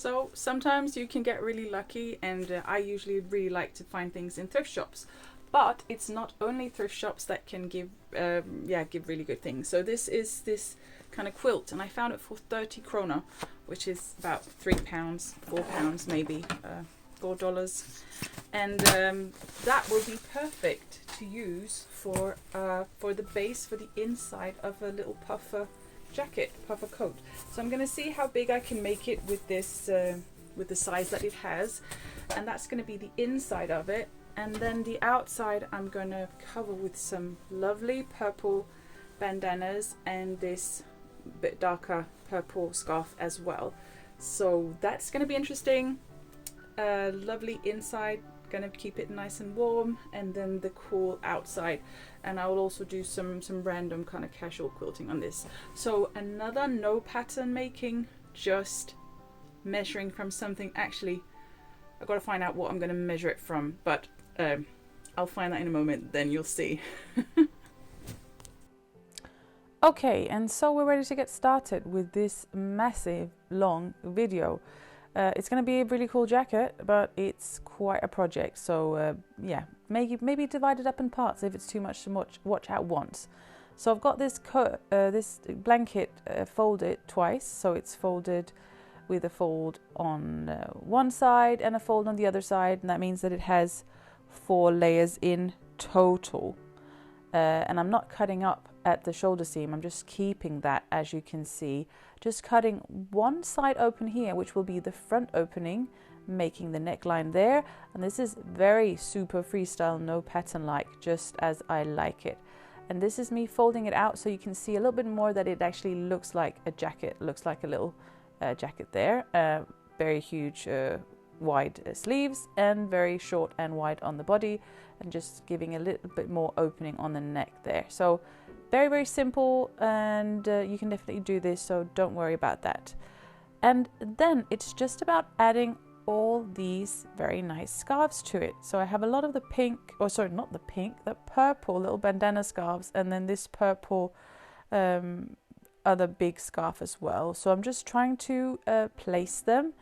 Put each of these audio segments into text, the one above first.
So sometimes you can get really lucky, and I usually really like to find things in thrift shops. But it's not only thrift shops that can give give really good things. So this is this kind of quilt, and I found it for 30 krona, which is about £3, £4 maybe, $4, and that will be perfect to use for the base, for the inside of a little puffer jacket, puffer coat. So I'm going to see how big I can make it with this with the size that it has, and that's going to be the inside of it. And then the outside I'm going to cover with some lovely purple bandanas and this bit darker purple scarf as well. So that's going to be interesting. Lovely inside, going to keep it nice and warm, and then the cool outside. And I will also do some random kind of casual quilting on this. So another no pattern making, just measuring from something. Actually, I've got to find out what I'm going to measure it from, but I'll find that in a moment, then you'll see. Okay, and so we're ready to get started with this massive long video. It's going to be a really cool jacket, but it's quite a project. So yeah, maybe divide it up in parts if it's too much to watch at once. So I've got this this blanket folded twice. So it's folded with a fold on one side and a fold on the other side, and that means that it has 4 layers in total. And I'm not cutting up at the shoulder seam, I'm just keeping that, as you can see, just cutting one side open here, which will be the front opening, making the neckline there. And this is very super freestyle, no pattern like, just as I like it. And this is me folding it out so you can see a little bit more that it actually looks like a jacket, looks like a little jacket there. Very huge wide sleeves, and very short and wide on the body, and just giving a little bit more opening on the neck there. So very simple, and you can definitely do this, so don't worry about that. And then it's just about adding all these very nice scarves to it. So I have a lot of the pink, or sorry, not the pink, the purple little bandana scarves, and then this purple other big scarf as well. So I'm just trying to place them,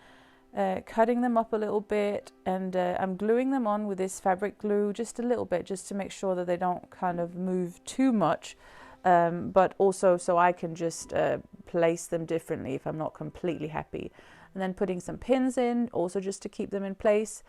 cutting them up a little bit, and I'm gluing them on with this fabric glue just a little bit, just to make sure that they don't kind of move too much, but also so I can just place them differently if I'm not completely happy. And then putting some pins in, also just to keep them in place.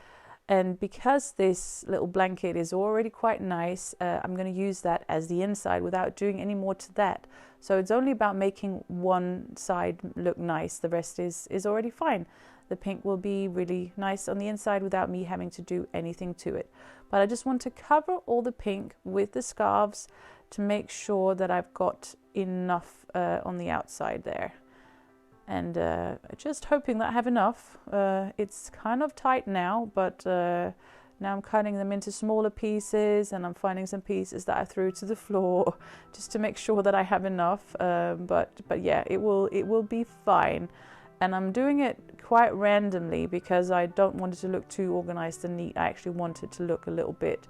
And because this little blanket is already quite nice, I'm going to use that as the inside without doing any more to that. So it's only about making one side look nice. The rest is already fine. The pink will be really nice on the inside without me having to do anything to it. But I just want to cover all the pink with the scarves to make sure that I've got enough on the outside there. And just hoping that I have enough. It's kind of tight now, but now I'm cutting them into smaller pieces, and I'm finding some pieces that I threw to the floor just to make sure that I have enough. But yeah, it will be fine. And I'm doing it quite randomly because I don't want it to look too organized and neat. I actually want it to look a little bit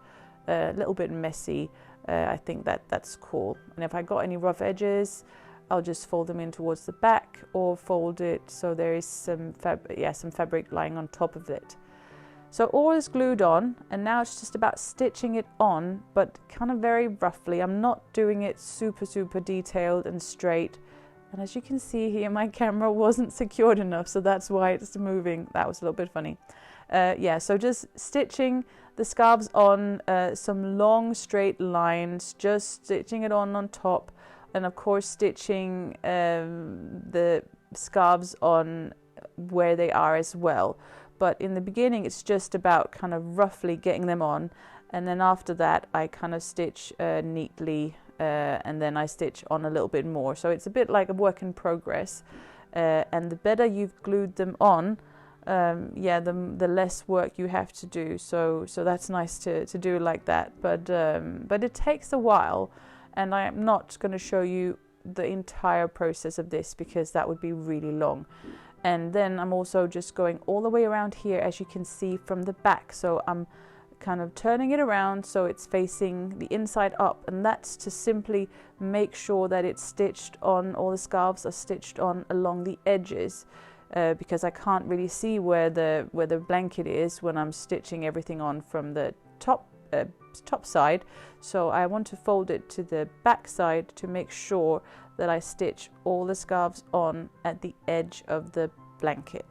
messy. I think that's cool. And if I got any rough edges, I'll just fold them in towards the back, or fold it so there is some fabric lying on top of it. So all is glued on, and now it's just about stitching it on, but kind of very roughly. I'm not doing it super detailed and straight. And as you can see here, my camera wasn't secured enough, so that's why it's moving. That was a little bit funny. Yeah, so just stitching the scarves on, some long straight lines, just stitching it on top. And of course stitching the scarves on where they are as well. But in the beginning it's just about kind of roughly getting them on, and then after that I kind of stitch neatly, and then I stitch on a little bit more. So it's a bit like a work in progress, and the better you've glued them on, the less work you have to do. So that's nice to do like that, but it takes a while. And I am not going to show you the entire process of this because that would be really long. And then I'm also just going all the way around here, as you can see from the back. So I'm kind of turning it around so it's facing the inside up. And that's to simply make sure that it's stitched on, all the scarves are stitched on along the edges. because I can't really see where the blanket is when I'm stitching everything on from the top side. So I want to fold it to the back side to make sure that I stitch all the scarves on at the edge of the blanket,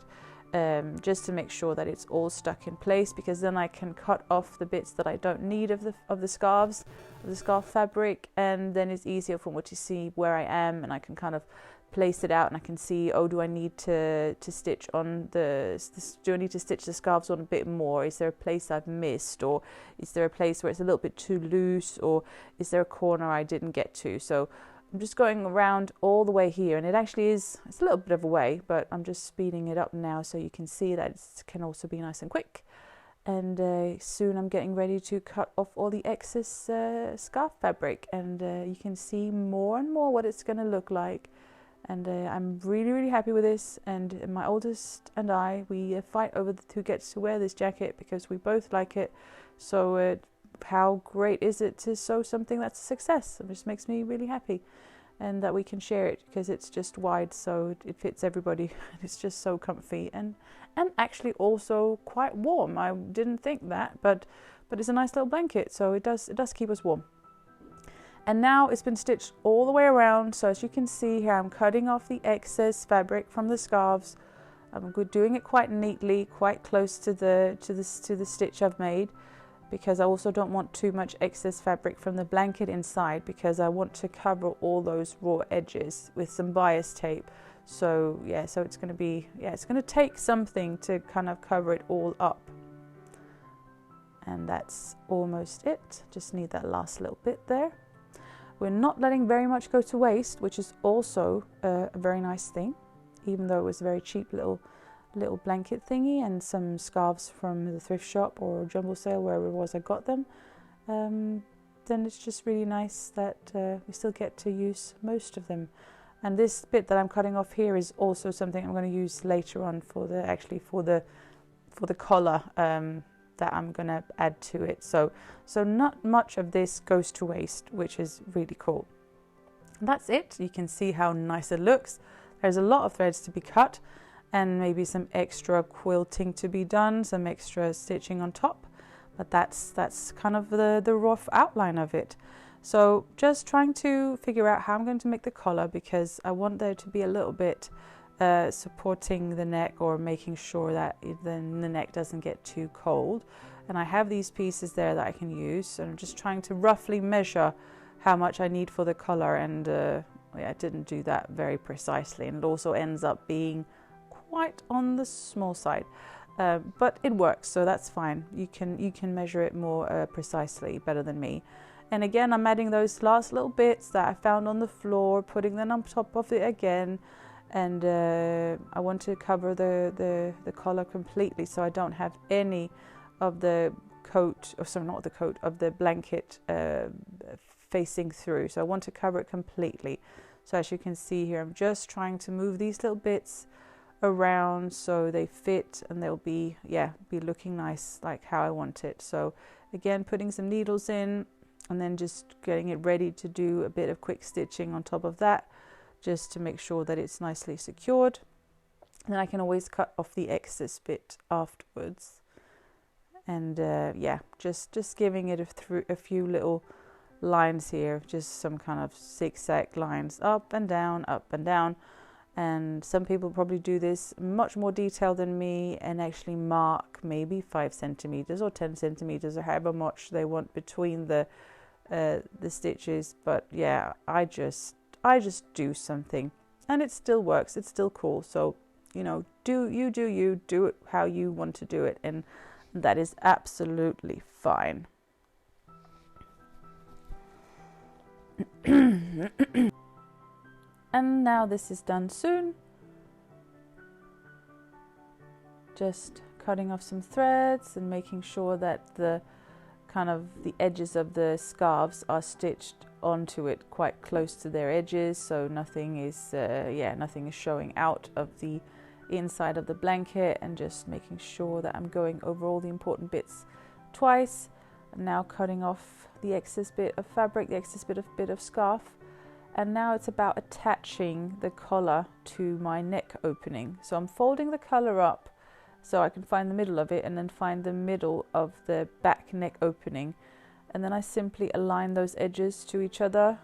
just to make sure that it's all stuck in place, because then I can cut off the bits that I don't need of the scarves, of the scarf fabric, and then it's easier for me to see where I am, and I can kind of place it out, and I can see, oh, do I need to stitch on do I need to stitch the scarves on a bit more? Is there a place I've missed, or is there a place where it's a little bit too loose, or is there a corner I didn't get to? So I'm just going around all the way here, and it's a little bit of a way, but I'm just speeding it up now so you can see that it can also be nice and quick. And soon I'm getting ready to cut off all the excess scarf fabric, and you can see more and more what it's going to look like. And I'm really, really happy with this. And my oldest and I, we fight over who gets to wear this jacket, because we both like it. So how great is it to sew something that's a success? It just makes me really happy, and that we can share it, because it's just wide, so it fits everybody. It's just so comfy and actually also quite warm. I didn't think that, but it's a nice little blanket, so it does keep us warm. And now it's been stitched all the way around. So as you can see here, I'm cutting off the excess fabric from the scarves. I'm doing it quite neatly, quite close to the stitch I've made, because I also don't want too much excess fabric from the blanket inside, because I want to cover all those raw edges with some bias tape. So yeah, so it's going to take something to kind of cover it all up. And that's almost it. Just need that last little bit there. We're not letting very much go to waste, which is also a very nice thing, even though it was a very cheap little blanket thingy and some scarves from the thrift shop or jumble sale, wherever it was I got them. Then it's just really nice that we still get to use most of them. And this bit that I'm cutting off here is also something I'm going to use later on for the collar that I'm going to add to it. So not much of this goes to waste, which is really cool. And that's it. You can see how nice it looks. There's a lot of threads to be cut, and maybe some extra quilting to be done, some extra stitching on top, but that's kind of the rough outline of it. So just trying to figure out how I'm going to make the collar, because I want there to be a little bit supporting the neck, or making sure that the neck doesn't get too cold. And I have these pieces there that I can use, so I'm just trying to roughly measure how much I need for the collar, and I didn't do that very precisely, and it also ends up being quite on the small side, but it works, so that's fine. You can measure it more precisely, better than me. And again, I'm adding those last little bits that I found on the floor, putting them on top of it again. And I want to cover the collar completely, so I don't have any of the coat, or sorry, not the coat, of the blanket facing through. So I want to cover it completely. So as you can see here, I'm just trying to move these little bits around so they fit, and they'll be looking nice like how I want it. So again, putting some needles in, and then just getting it ready to do a bit of quick stitching on top of that, just to make sure that it's nicely secured. And then I can always cut off the excess bit afterwards. And just giving it a few little lines here, just some kind of zigzag lines, up and down, up and down. And some people probably do this much more detailed than me, and actually mark maybe 5 centimeters or 10 centimeters or however much they want between the stitches. But yeah, I just do something, and it still works. It's still cool. So, do it how you want to do it, and that is absolutely fine. And now this is done soon. Just cutting off some threads and making sure that the edges of the scarves are stitched onto it quite close to their edges, so nothing is showing out of the inside of the blanket, and just making sure that I'm going over all the important bits twice. And now cutting off the excess bit of fabric, the excess bit of scarf, and now it's about attaching the collar to my neck opening. So I'm folding the collar up so I can find the middle of it and then find the middle of the back neck opening, and then I simply align those edges to each other.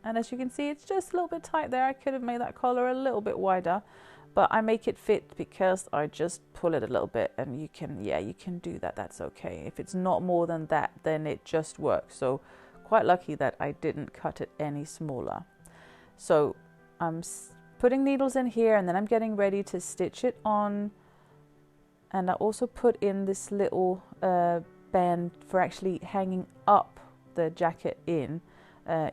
And as you can see, it's just a little bit tight there. I could have made that collar a little bit wider, but I make it fit because I just pull it a little bit, and you can do that. That's okay. If it's not more than that, then it just works. So quite lucky that I didn't cut it any smaller. So I'm putting needles in here, and then I'm getting ready to stitch it on. And I also put in this little band for actually hanging up the jacket in.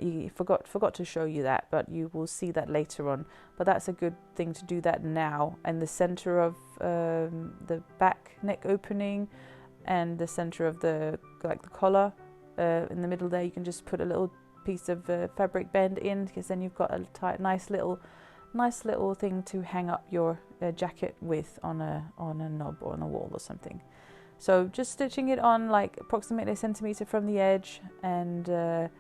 You forgot to show you that, but you will see that later on. But that's a good thing to do that now. And the center of the back neck opening and the center of the collar in the middle there, you can just put a little piece of fabric band in, because then you've got a nice little thing to hang up your jacket with on a knob or on a wall or something. So just stitching it on like approximately a centimeter from the edge, and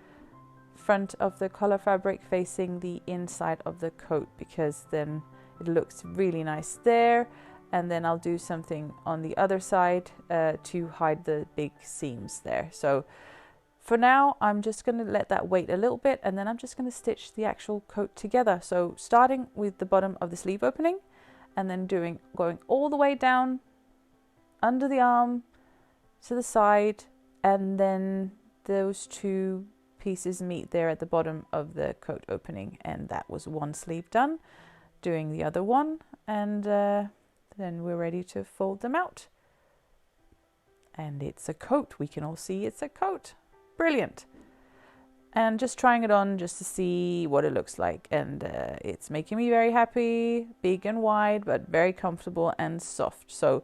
front of the collar fabric facing the inside of the coat, because then it looks really nice there. And then I'll do something on the other side to hide the big seams there. So for now, I'm just going to let that wait a little bit, and then I'm just going to stitch the actual coat together. So starting with the bottom of the sleeve opening, and then going all the way down under the arm to the side, and then those two pieces meet there at the bottom of the coat opening, and that was one sleeve done. Doing the other one, and then we're ready to fold them out. And it's a coat. We can all see it's a coat. Brilliant. And just trying it on just to see what it looks like, and it's making me very happy. Big and wide, but very comfortable and soft. So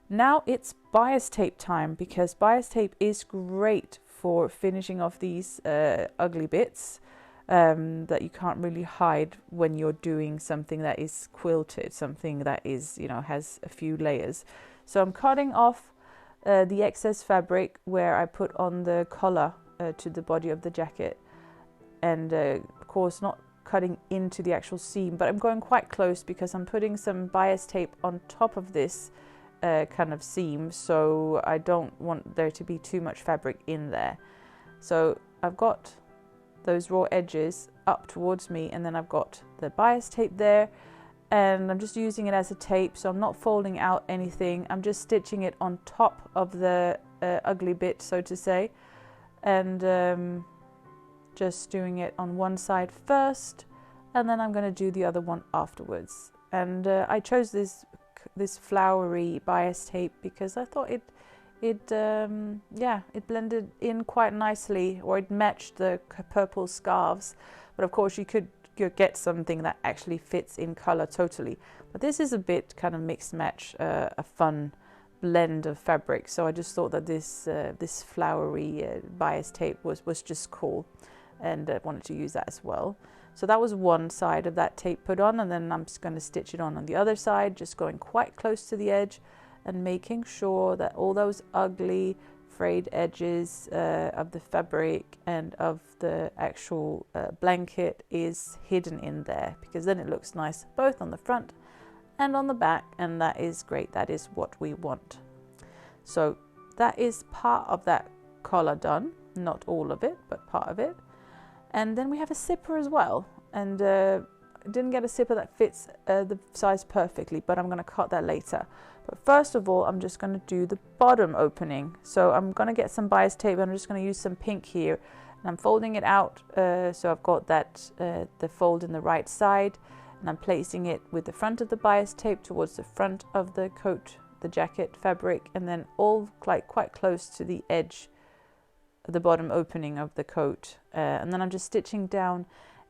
now it's bias tape time, because bias tape is great for finishing off these ugly bits that you can't really hide when you're doing something that is quilted, something that is, has a few layers. So I'm cutting off the excess fabric where I put on the collar to the body of the jacket, and of course not cutting into the actual seam, but I'm going quite close because I'm putting some bias tape on top of this kind of seam, so I don't want there to be too much fabric in there. So I've got those raw edges up towards me, and then I've got the bias tape there, and I'm just using it as a tape, so I'm not folding out anything. I'm just stitching it on top of the ugly bit, so to say, and just doing it on one side first, and then I'm going to do the other one afterwards. And I chose this flowery bias tape because I thought it blended in quite nicely, or it matched the purple scarves. But of course you could get something that actually fits in color totally, but this is a bit kind of mixed match, a fun blend of fabric. So I just thought that this flowery bias tape was just cool, and I wanted to use that as well. So that was one side of that tape put on, and then I'm just going to stitch it on the other side, just going quite close to the edge and making sure that all those ugly frayed edges of the fabric and of the actual blanket is hidden in there, because then it looks nice both on the front and on the back, and that is great. That is what we want. So that is part of that collar done, not all of it, but part of it. And then we have a zipper as well, and I didn't get a zipper that fits the size perfectly, but I'm going to cut that later. But first of all, I'm just going to do the bottom opening. So I'm going to get some bias tape, and I'm just going to use some pink here, and I'm folding it out, so I've got that the fold in the right side, and I'm placing it with the front of the bias tape towards the front of the coat, the jacket fabric, and then all quite close to the edge of the bottom opening of the coat, and then I'm just stitching down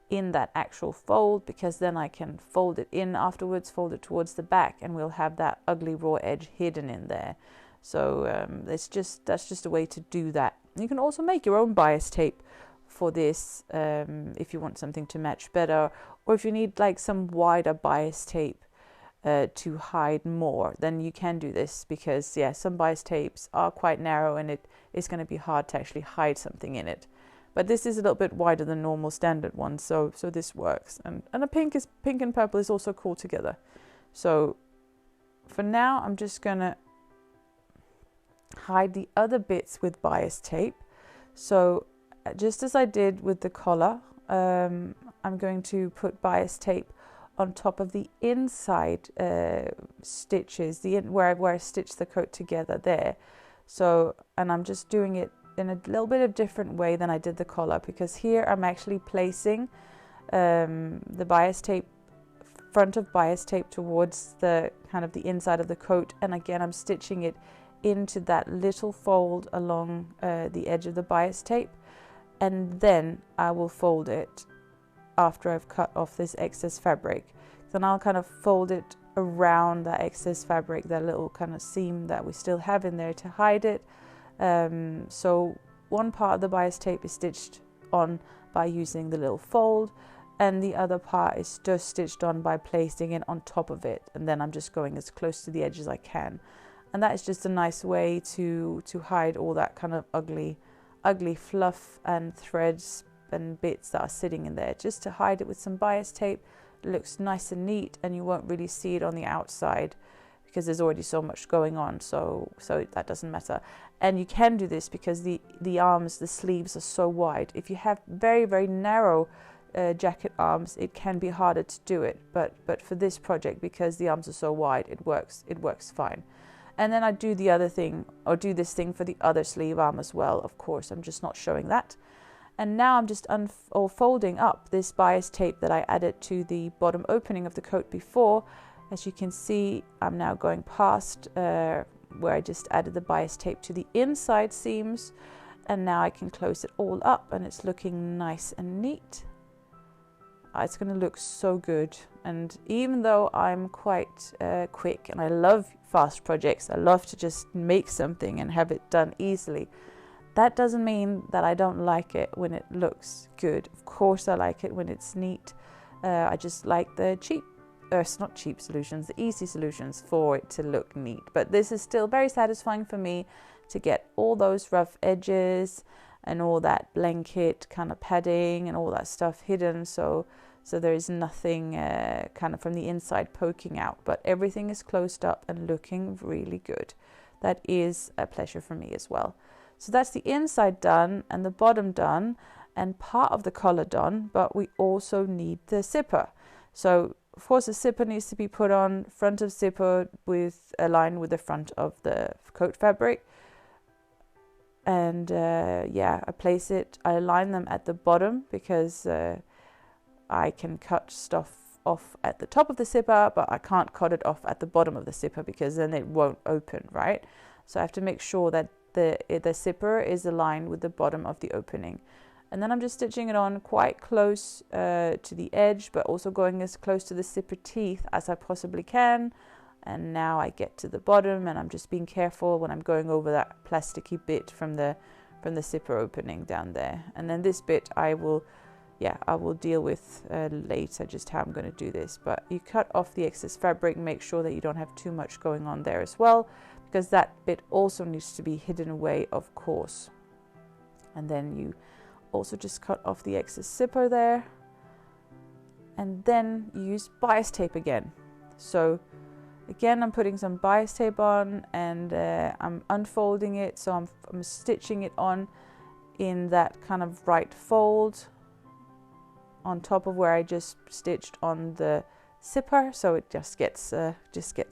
in that actual fold, because then I can fold it in afterwards, fold it towards the back, and we'll have that ugly raw edge hidden in there. So that's just a way to do that. You can also make your own bias tape for this if you want something to match better, or if you need like some wider bias tape to hide more, then you can do this, because some bias tapes are quite narrow and it is going to be hard to actually hide something in it. but this is a little bit wider than normal standard one, so this works. And the pink and purple is also cool together. So for now, I'm just gonna hide the other bits with bias tape. So just as I did with the collar, I'm going to put bias tape on top of the inside stitches, where I stitched the coat together there. So, and I'm just doing it in a little bit of different way than I did the collar, because here I'm actually placing the bias tape, front of bias tape towards the kind of the inside of the coat, and again I'm stitching it into that little fold along the edge of the bias tape, and then I will fold it after I've cut off this excess fabric. Then I'll kind of fold it around that excess fabric, that little kind of seam that we still have in there, to hide it. So one part of the bias tape is stitched on by using the little fold, and the other part is just stitched on by placing it on top of it, and then I'm just going as close to the edge as I can. And that is just a nice way to hide all that kind of ugly fluff and threads and bits that are sitting in there. Just to hide it with some bias tape. It looks nice and neat, and you won't really see it on the outside because there's already so much going on, so that doesn't matter. And you can do this because the arms, the sleeves are so wide. If you have very, very narrow jacket arms, it can be harder to do it, but for this project, because the arms are so wide, it works fine. And then I do the other thing, or do this thing for the other sleeve arm as well. Of course, I'm just not showing that. And now I'm just folding up this bias tape that I added to the bottom opening of the coat before. As you can see, I'm now going past where I just added the bias tape to the inside seams, and now I can close it all up, and it's looking nice and neat. It's going to look so good. And even though I'm quite quick and I love fast projects, I love to just make something and have it done easily, that doesn't mean that I don't like it when it looks good. Of course I like it when it's neat. I just like the not cheap solutions, the easy solutions for it to look neat. But this is still very satisfying for me to get all those rough edges and all that blanket kind of padding and all that stuff hidden, so there is nothing kind of from the inside poking out, but everything is closed up and looking really good. That is a pleasure for me as well. So that's the inside done and the bottom done and part of the collar done, but we also need the zipper. So of course the zipper needs to be put on, front of zipper with aligned with the front of the coat fabric. And I place it, I align them at the bottom because I can cut stuff off at the top of the zipper, but I can't cut it off at the bottom of the zipper because then it won't open, right? So I have to make sure that the zipper is aligned with the bottom of the opening. And then I'm just stitching it on quite close to the edge, but also going as close to the zipper teeth as I possibly can. And now I get to the bottom, and I'm just being careful when I'm going over that plasticky bit from the zipper opening down there. And then this bit I will deal with later, just how I'm going to do this. But you cut off the excess fabric, make sure that you don't have too much going on there as well, because that bit also needs to be hidden away, of course. And then you also just cut off the excess zipper there, and then you use bias tape again. So again, I'm putting some bias tape on, and I'm unfolding it, so I'm stitching it on in that kind of right fold on top of where I just stitched on the zipper, so it just gets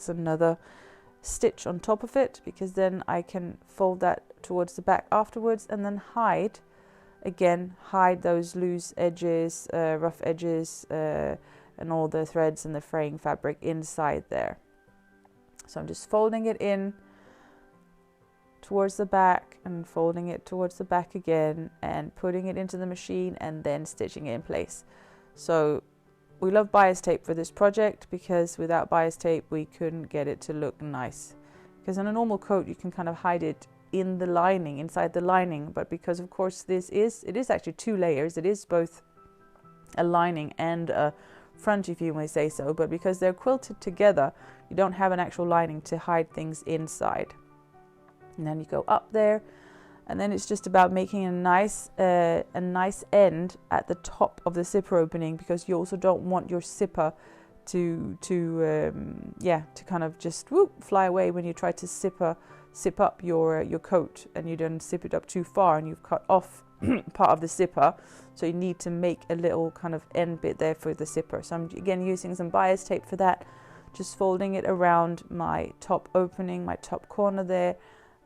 another stitch on top of it, because then I can fold that towards the back afterwards, and then hide those loose edges, rough edges, and all the threads and the fraying fabric inside there. So I'm just folding it in towards the back and folding it towards the back again and putting it into the machine and then stitching it in place. So we love bias tape for this project, because without bias tape we couldn't get it to look nice. Because on a normal coat you can kind of hide it in the lining, inside the lining, but because of course it is actually two layers, it is both a lining and a front, if you may say so, but because they're quilted together you don't have an actual lining to hide things inside. And then you go up there And then it's just about making a nice end at the top of the zipper opening, because you also don't want your zipper to kind of just fly away when you try to zip up your coat, and you don't zip it up too far and you've cut off part of the zipper. So you need to make a little kind of end bit there for the zipper. So I'm again using some bias tape for that, just folding it around my top opening, my top corner there,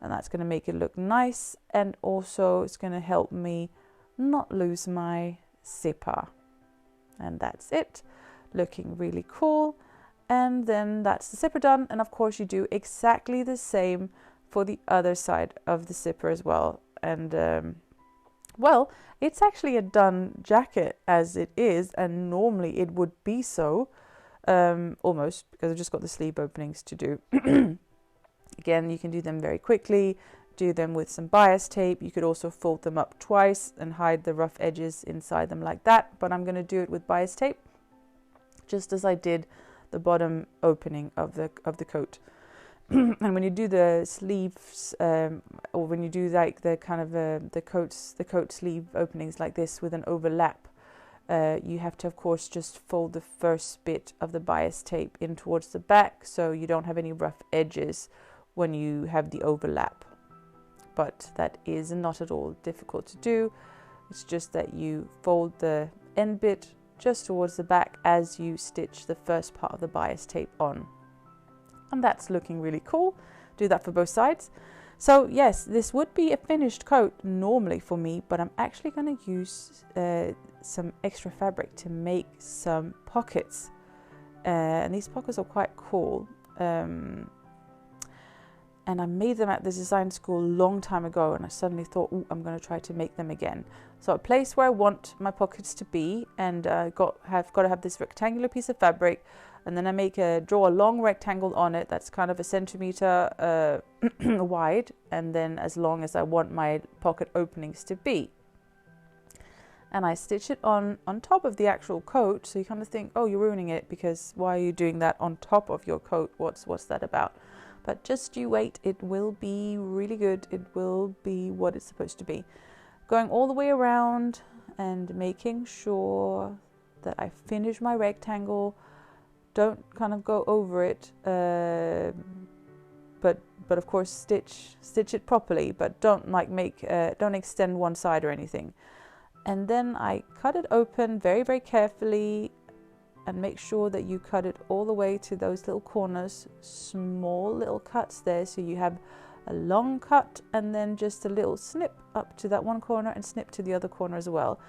and that's going to make it look nice, and also it's going to help me not lose my zipper. And that's it, looking really cool. And then that's the zipper done, and of course you do exactly the same for the other side of the zipper as well. And well, it's actually a done jacket as it is, and normally it would be so, almost, because I've just got the sleeve openings to do. Again, you can do them very quickly, do them with some bias tape. You could also fold them up twice and hide the rough edges inside them like that, but I'm going to do it with bias tape, just as I did the bottom opening of the coat. And when you do the sleeves, or when you do like the kind of the coat sleeve openings like this with an overlap, you have to of course just fold the first bit of the bias tape in towards the back, so you don't have any rough edges when you have the overlap. But that is not at all difficult to do. It's just that you fold the end bit just towards the back as you stitch the first part of the bias tape on. And that's looking really cool. Do that for both sides. So yes, this would be a finished coat normally for me, but I'm actually going to use some extra fabric to make some pockets. And these pockets are quite cool. And I made them at the design school a long time ago, and I suddenly thought, I'm going to try to make them again. So a place where I want my pockets to be, and I've got to have this rectangular piece of fabric, and then I draw a long rectangle on it that's kind of 1 centimeter wide, and then as long as I want my pocket openings to be. And I stitch it on top of the actual coat. So you kind of think, oh, you're ruining it, because why are you doing that on top of your coat? What's that about? But just you wait, it will be really good. It will be what it's supposed to be. Going all the way around and making sure that I finish my rectangle. Don't kind of go over it, but of course stitch it properly. But don't don't extend one side or anything. And then I cut it open very, very carefully, and make sure that you cut it all the way to those little corners, small little cuts there, so you have a long cut and then just a little snip up to that one corner and snip to the other corner as well.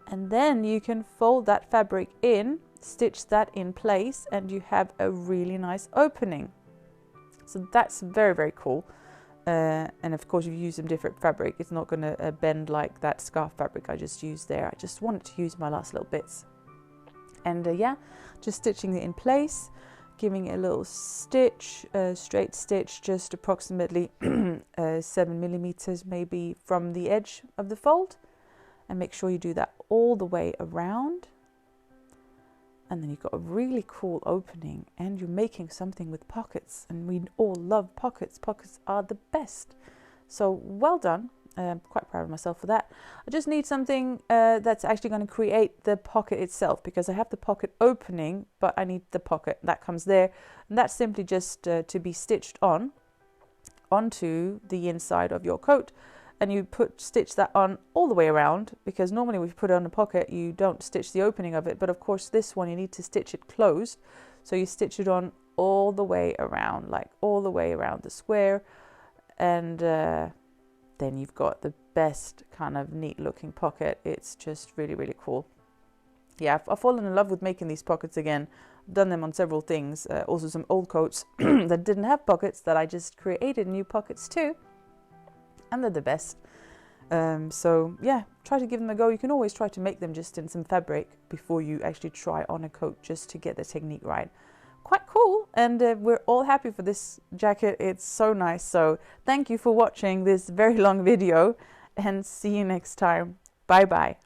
And then you can fold that fabric in, stitch that in place, and you have a really nice opening. So that's very, very cool. And of course, if you use some different fabric, it's not going to bend like that scarf fabric I just used there. I just wanted to use my last little bits. And yeah, just stitching it in place, giving it a little stitch, straight stitch, just approximately 7 millimeters maybe from the edge of the fold. And make sure you do that all the way around. And then you've got a really cool opening, and you're making something with pockets. And we all love pockets. Pockets are the best. So well done. I'm quite proud of myself for that. I just need something that's actually going to create the pocket itself, because I have the pocket opening, but I need the pocket that comes there. And that's simply just to be stitched onto the inside of your coat. And you stitch that on all the way around, because normally when you put it on a pocket, you don't stitch the opening of it. But of course, this one, you need to stitch it closed. So you stitch it on all the way around, like all the way around the square. And then you've got the best kind of neat looking pocket. It's just really, really cool. Yeah, I've fallen in love with making these pockets again. I've done them on several things. Also some old coats that didn't have pockets that I just created new pockets too. And they're the best. So yeah, try to give them a go. You can always try to make them just in some fabric before you actually try on a coat, just to get the technique right. Quite cool, and we're all happy for this jacket. It's so nice. So thank you for watching this very long video, and see you next time. Bye bye.